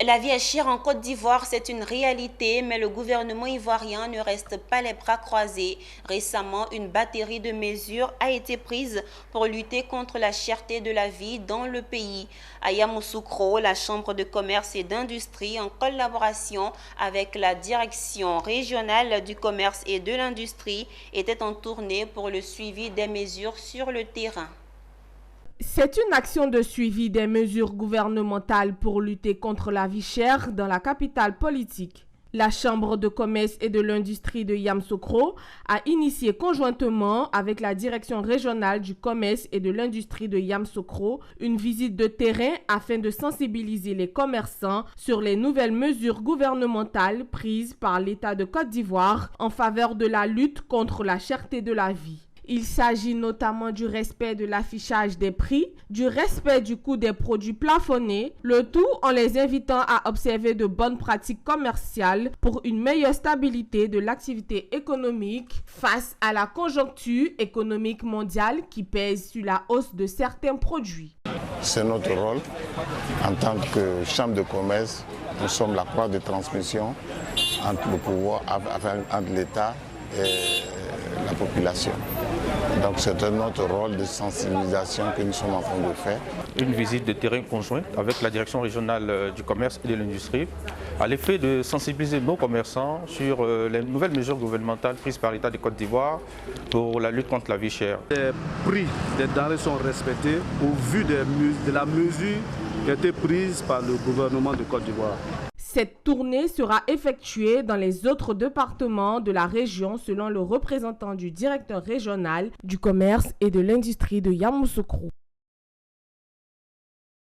La vie est chère en Côte d'Ivoire, c'est une réalité, mais le gouvernement ivoirien ne reste pas les bras croisés. Récemment, une batterie de mesures a été prise pour lutter contre la cherté de la vie dans le pays. À Yamoussoukro, la Chambre de commerce et d'industrie, en collaboration avec la direction régionale du commerce et de l'industrie, était en tournée pour le suivi des mesures sur le terrain. C'est une action de suivi des mesures gouvernementales pour lutter contre la vie chère dans la capitale politique. La Chambre de commerce et de l'industrie de Yamoussoukro a initié conjointement avec la direction régionale du commerce et de l'industrie de Yamoussoukro une visite de terrain afin de sensibiliser les commerçants sur les nouvelles mesures gouvernementales prises par l'État de Côte d'Ivoire en faveur de la lutte contre la cherté de la vie. Il s'agit notamment du respect de l'affichage des prix, du respect du coût des produits plafonnés, le tout en les invitant à observer de bonnes pratiques commerciales pour une meilleure stabilité de l'activité économique face à la conjoncture économique mondiale qui pèse sur la hausse de certains produits. C'est notre rôle en tant que chambre de commerce. Nous sommes la croix de transmission entre le pouvoir, entre l'État et la population. Donc c'est notre rôle de sensibilisation que nous sommes en train de faire. Une visite de terrain conjointe avec la direction régionale du commerce et de l'industrie à l'effet de sensibiliser nos commerçants sur les nouvelles mesures gouvernementales prises par l'État de Côte d'Ivoire pour la lutte contre la vie chère. Les prix des denrées sont respectés au vu de la mesure qui a été prise par le gouvernement de Côte d'Ivoire. Cette tournée sera effectuée dans les autres départements de la région selon le représentant du directeur régional du commerce et de l'industrie de Yamoussoukro.